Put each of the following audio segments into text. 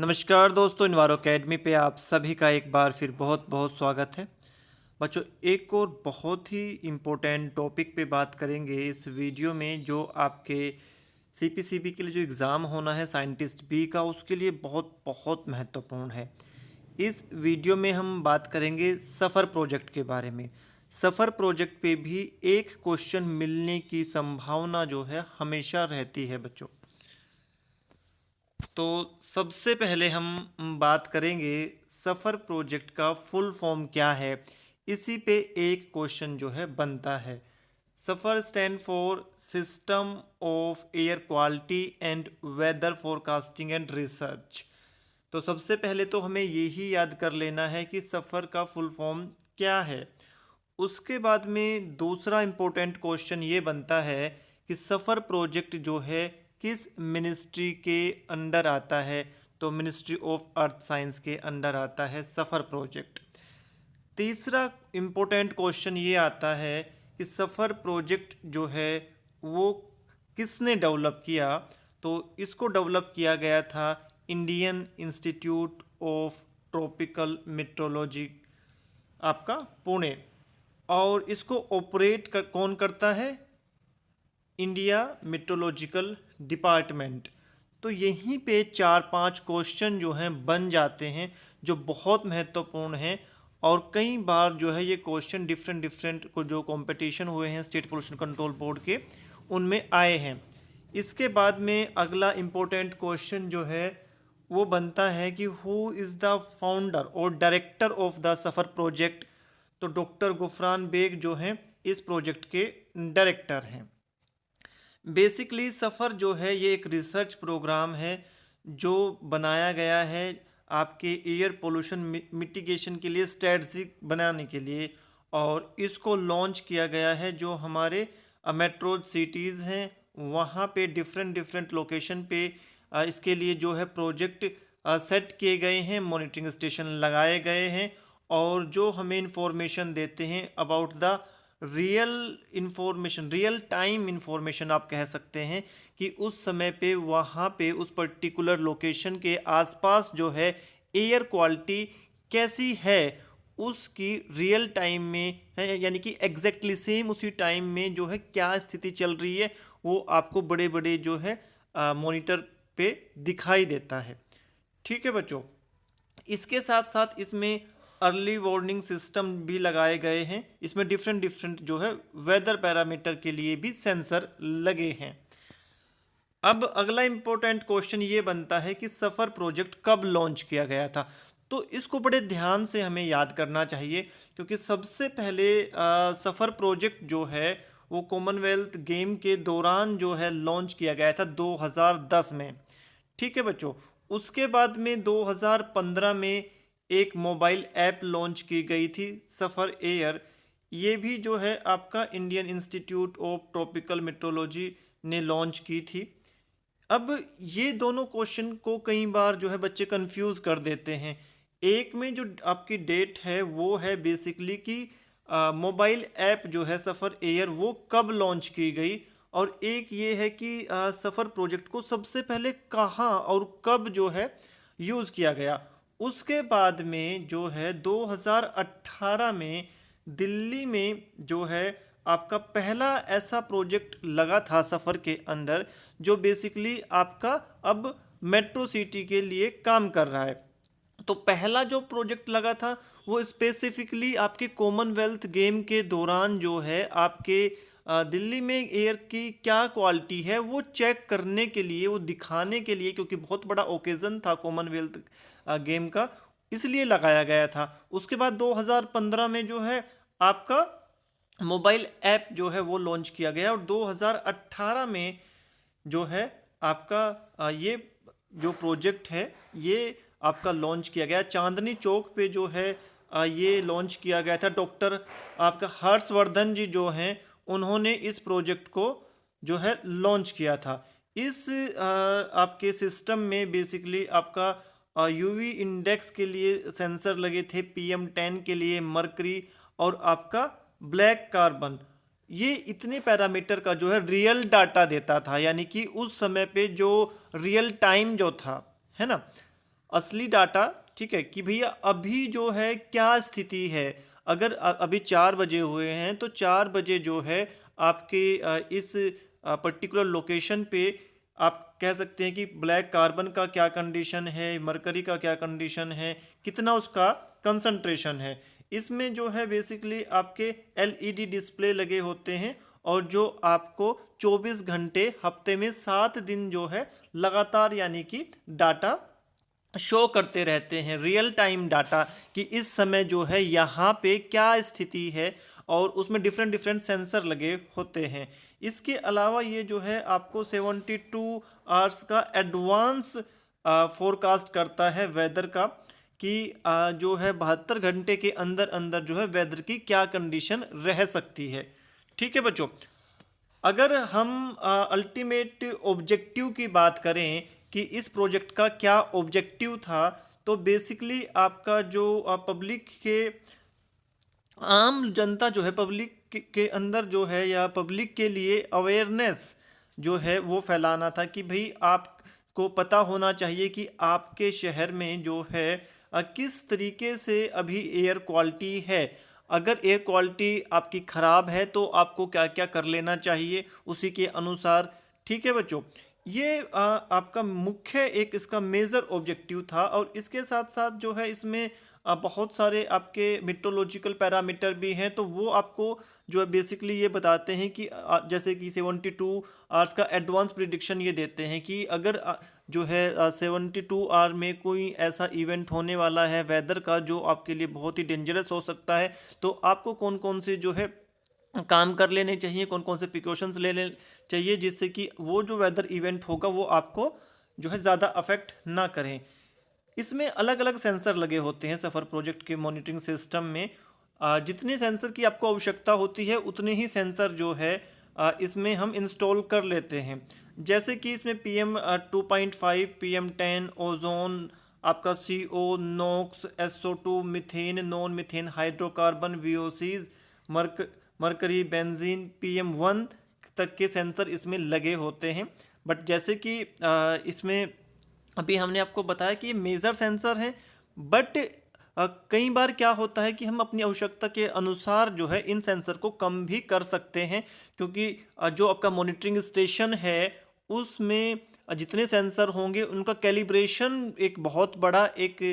नमस्कार दोस्तों, इन्वायरो अकेडमी पे आप सभी का एक बार फिर बहुत बहुत स्वागत है। बच्चों, एक और बहुत ही इम्पोर्टेंट टॉपिक पे बात करेंगे इस वीडियो में, जो आपके सीपीसीबी के लिए जो एग्ज़ाम होना है साइंटिस्ट बी का, उसके लिए बहुत बहुत महत्वपूर्ण है। इस वीडियो में हम बात करेंगे सफ़र प्रोजेक्ट के बारे में। सफ़र प्रोजेक्ट पे भी एक क्वेश्चन मिलने की संभावना जो है हमेशा रहती है बच्चों। तो सबसे पहले हम बात करेंगे सफ़र प्रोजेक्ट का फुल फॉर्म क्या है। इसी पे एक क्वेश्चन जो है बनता है। SAFAR stand for system of air quality and weather forecasting and research. तो सबसे पहले तो हमें यही याद कर लेना है कि सफ़र का फुल फॉर्म क्या है। उसके बाद में दूसरा इम्पोर्टेंट क्वेश्चन ये बनता है कि सफ़र प्रोजेक्ट जो है किस मिनिस्ट्री के अंडर आता है। तो मिनिस्ट्री ऑफ अर्थ साइंस के अंडर आता है सफ़र प्रोजेक्ट। तीसरा इम्पोर्टेंट क्वेश्चन ये आता है कि सफ़र प्रोजेक्ट जो है वो किसने डेवलप किया। तो इसको डेवलप किया गया था Indian Institute of Tropical Meteorology, आपका पुणे। और इसको कौन करता है? India Meteorological Department. तो यहीं पे 4-5 क्वेश्चन जो हैं बन जाते हैं, जो बहुत महत्वपूर्ण हैं। और कई बार जो है ये क्वेश्चन डिफरेंट डिफरेंट को जो कंपटीशन हुए हैं स्टेट पोल्यूशन कंट्रोल बोर्ड के, उनमें आए हैं। इसके बाद में अगला इम्पोर्टेंट क्वेश्चन जो है वो बनता है कि हु इज़ द फाउंडर और director of the suffer project. तो डॉक्टर गुफरान बेग जो हैं इस प्रोजेक्ट के डायरेक्टर हैं। बेसिकली सफ़र जो है ये एक रिसर्च प्रोग्राम है जो बनाया गया है आपके एयर पोल्यूशन मिटिगेशन के लिए, स्ट्रेटजी बनाने के लिए। और इसको लॉन्च किया गया है जो हमारे मेट्रो सिटीज़ हैं वहाँ पे डिफरेंट डिफरेंट लोकेशन पे इसके लिए जो है प्रोजेक्ट सेट किए गए हैं, मॉनिटरिंग स्टेशन लगाए गए हैं। और जो हमें इंफॉर्मेशन देते हैं about the real information, real time information आप कह सकते हैं कि उस समय पे वहाँ पे उस पर्टिकुलर लोकेशन के आसपास जो है एयर क्वालिटी कैसी है, उसकी रियल टाइम में है, यानी कि एग्जैक्टली सेम उसी टाइम में जो है क्या स्थिति चल रही है, वो आपको बड़े बड़े जो है मॉनिटर पे दिखाई देता है। ठीक है बच्चों, इसके साथ साथ इसमें अर्ली वार्निंग सिस्टम भी लगाए गए हैं। इसमें डिफरेंट डिफरेंट जो है वेदर पैरामीटर के लिए भी सेंसर लगे हैं। अब अगला इम्पोर्टेंट क्वेश्चन ये बनता है कि सफ़र प्रोजेक्ट कब लॉन्च किया गया था। तो इसको बड़े ध्यान से हमें याद करना चाहिए, क्योंकि सबसे पहले सफ़र प्रोजेक्ट जो है वो कॉमनवेल्थ गेम के दौरान जो है लॉन्च किया गया था 2010 में। ठीक है बच्चों, उसके बाद में 2015 में एक मोबाइल ऐप लॉन्च की गई थी सफ़र एयर। ये भी जो है आपका Indian Institute of Tropical metrology ने लॉन्च की थी। अब ये दोनों क्वेश्चन को कई बार जो है बच्चे कंफ्यूज कर देते हैं। एक में जो आपकी डेट है वो है बेसिकली कि मोबाइल ऐप जो है सफ़र एयर वो कब लॉन्च की गई। और एक ये है कि सफ़र प्रोजेक्ट को सबसे पहले कहाँ और कब जो है यूज़ किया गया। उसके बाद में जो है 2018 में दिल्ली में जो है आपका पहला ऐसा प्रोजेक्ट लगा था सफ़र के अंदर, जो बेसिकली आपका अब मेट्रो सिटी के लिए काम कर रहा है। तो पहला जो प्रोजेक्ट लगा था वो स्पेसिफिकली आपके कॉमनवेल्थ गेम के दौरान जो है आपके दिल्ली में एयर की क्या क्वालिटी है वो चेक करने के लिए, वो दिखाने के लिए, क्योंकि बहुत बड़ा ओकेज़न था कॉमनवेल्थ गेम का, इसलिए लगाया गया था। उसके बाद 2015 में जो है आपका मोबाइल ऐप जो है वो लॉन्च किया गया। और 2018 में जो है आपका ये जो प्रोजेक्ट है ये आपका लॉन्च किया गया चांदनी चौक पे जो है ये लॉन्च किया गया था। डॉक्टर आपका हर्षवर्धन जी जो हैं उन्होंने इस प्रोजेक्ट को जो है लॉन्च किया था। इस आपके सिस्टम में बेसिकली आपका यूवी इंडेक्स के लिए सेंसर लगे थे, PM10 के लिए मरकरी, और आपका ब्लैक कार्बन। ये इतने पैरामीटर का जो है रियल डाटा देता था, यानी कि उस समय पे जो रियल टाइम जो था, है ना। असली डाटा, ठीक है, कि भैया अभी जो है क्या स्थिति है। अगर अभी 4 बजे हुए हैं तो 4 बजे जो है आपके इस पर्टिकुलर लोकेशन पे आप कह सकते हैं कि ब्लैक कार्बन का क्या कंडीशन है, मरकरी का क्या कंडीशन है, कितना उसका कंसंट्रेशन है। इसमें जो है बेसिकली आपके एलईडी डिस्प्ले लगे होते हैं और जो आपको 24 घंटे हफ्ते में 7 दिन जो है लगातार यानी कि डाटा शो करते रहते हैं, रियल टाइम डाटा, कि इस समय जो है यहाँ पे क्या स्थिति है, और उसमें डिफरेंट डिफरेंट सेंसर लगे होते हैं। इसके अलावा ये जो है आपको 72 आवर्स का एडवांस फोरकास्ट करता है वेदर का, कि जो है 72 घंटे के अंदर अंदर जो है वेदर की क्या कंडीशन रह सकती है। ठीक है बच्चों, अगर हम अल्टीमेट ऑब्जेक्टिव की बात करें कि इस प्रोजेक्ट का क्या ऑब्जेक्टिव था, तो बेसिकली आपका जो पब्लिक के, आम जनता जो है पब्लिक के अंदर जो है या पब्लिक के लिए अवेयरनेस जो है वो फैलाना था, कि भाई आपको पता होना चाहिए कि आपके शहर में जो है किस तरीके से अभी एयर क्वालिटी है। अगर एयर क्वालिटी आपकी ख़राब है तो आपको क्या क्या कर लेना चाहिए उसी के अनुसार। ठीक है बच्चों, ये आपका मुख्य एक इसका मेजर ऑब्जेक्टिव था। और इसके साथ साथ जो है इसमें बहुत सारे आपके मेट्रोलॉजिकल पैरामीटर भी हैं, तो वो आपको जो है बेसिकली ये बताते हैं कि जैसे कि 72 आवर्स का एडवांस प्रिडिक्शन ये देते हैं कि अगर जो है 72 आवर में कोई ऐसा इवेंट होने वाला है वेदर का जो आपके लिए बहुत ही डेंजरस हो सकता है, तो आपको कौन कौन से जो है काम कर लेने चाहिए, कौन कौन से प्रिकॉशंस लेने चाहिए, जिससे कि वो जो वेदर इवेंट होगा वो आपको जो है ज़्यादा अफेक्ट ना करें। इसमें अलग अलग सेंसर लगे होते हैं सफ़र प्रोजेक्ट के मॉनिटरिंग सिस्टम में। जितने सेंसर की आपको आवश्यकता होती है उतने ही सेंसर जो है इसमें हम इंस्टॉल कर लेते हैं। जैसे कि इसमें PM 2.5, PM10, ओजोन, आपका CO, नोक्स, SO2, methane, non methane hydrocarbon, VOCs, mercury, benzene, PM1 तक के सेंसर इसमें लगे होते हैं। बट जैसे कि इसमें अभी हमने आपको बताया कि ये मेजर सेंसर हैं, बट कई बार क्या होता है कि हम अपनी आवश्यकता के अनुसार जो है इन सेंसर को कम भी कर सकते हैं, क्योंकि जो आपका मॉनिटरिंग स्टेशन है उसमें जितने सेंसर होंगे उनका कैलिब्रेशन एक बहुत बड़ा एक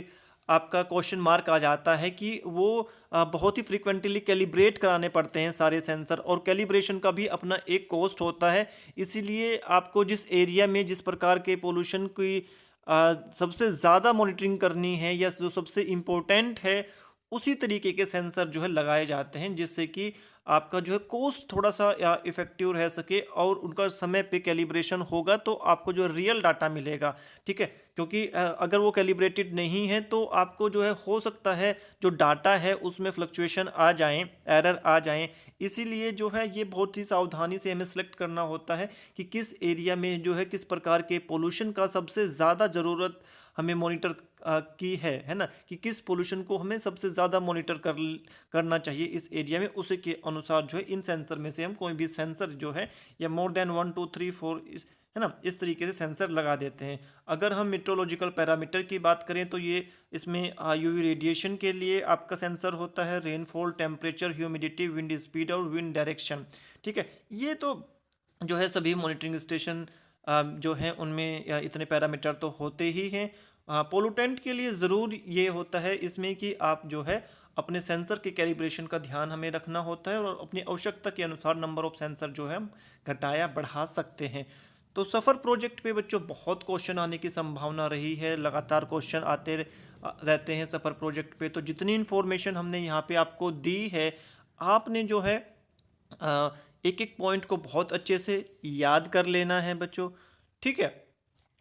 आपका क्वेश्चन मार्क आ जाता है, कि वो बहुत ही फ्रिक्वेंटली कैलिब्रेट कराने पड़ते हैं सारे सेंसर, और कैलिब्रेशन का भी अपना एक कॉस्ट होता है। इसीलिए आपको जिस एरिया में जिस प्रकार के पोल्यूशन की सबसे ज़्यादा मॉनिटरिंग करनी है या जो सबसे इम्पोर्टेंट है, उसी तरीके के सेंसर जो है लगाए जाते हैं, जिससे कि आपका जो है कॉस्ट थोड़ा सा इफेक्टिव रह सके और उनका समय पे कैलिब्रेशन होगा तो आपको जो रियल डाटा मिलेगा। ठीक है, क्योंकि अगर वो कैलिब्रेटेड नहीं है तो आपको जो है हो सकता है जो डाटा है उसमें फ्लक्चुएशन आ जाएं, एरर आ जाएं। इसीलिए जो है ये बहुत ही सावधानी से हमें सेलेक्ट करना होता है कि किस एरिया में जो है किस प्रकार के पोल्यूशन का सबसे ज़्यादा ज़रूरत हमें मॉनिटर की है ना, कि किस पोल्यूशन को हमें सबसे ज़्यादा मॉनिटर करना चाहिए इस एरिया में। उसी के अनुसार जो है इन सेंसर में से हम कोई भी सेंसर जो है या मोर देन 1 2 3 4 है ना, इस तरीके से सेंसर लगा देते हैं। अगर हम मेट्रोलॉजिकल पैरामीटर की बात करें तो ये इसमें यूवी रेडिएशन के लिए आपका सेंसर होता है, rainfall, temperature, humidity, wind speed और विंड डायरेक्शन। ठीक है, ये तो जो है सभी मॉनिटरिंग स्टेशन जो हैं उनमें इतने पैरामीटर तो होते ही हैं। पोलूटेंट के लिए ज़रूर ये होता है इसमें कि आप जो है अपने सेंसर के कैलिब्रेशन का ध्यान हमें रखना होता है, और अपनी आवश्यकता के अनुसार नंबर ऑफ सेंसर जो है हम घटाया बढ़ा सकते हैं। तो सफ़र प्रोजेक्ट पे बच्चों बहुत क्वेश्चन आने की संभावना रही है, लगातार क्वेश्चन आते रहते हैं सफ़र प्रोजेक्ट पे। तो जितनी इन्फॉर्मेशन हमने यहाँ पे आपको दी है, आपने जो है एक एक पॉइंट को बहुत अच्छे से याद कर लेना है बच्चों। ठीक है,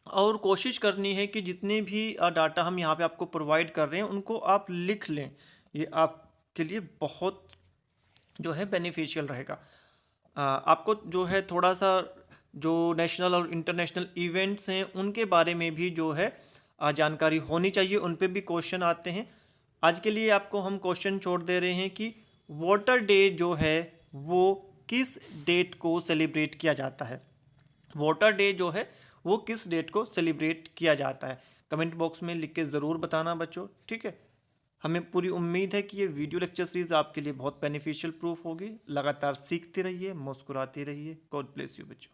और कोशिश करनी है कि जितने भी डाटा हम यहाँ पे आपको प्रोवाइड कर रहे हैं उनको आप लिख लें, ये आपके लिए बहुत जो है बेनिफिशियल रहेगा। आपको जो है थोड़ा सा जो नेशनल और इंटरनेशनल इवेंट्स हैं उनके बारे में भी जो है जानकारी होनी चाहिए, उन पे भी क्वेश्चन आते हैं। आज के लिए आपको हम क्वेश्चन छोड़ दे रहे हैं कि वाटर डे जो है वो किस डेट को सेलिब्रेट किया जाता है। वाटर डे जो है वो किस डेट को सेलिब्रेट किया जाता है। कमेंट बॉक्स में लिख के ज़रूर बताना बच्चों, ठीक है। हमें पूरी उम्मीद है कि ये वीडियो लेक्चर सीरीज़ आपके लिए बहुत बेनिफिशियल प्रूफ होगी। लगातार सीखते रहिए, मुस्कुराते रहिए। गॉड ब्लेस यू बच्चों।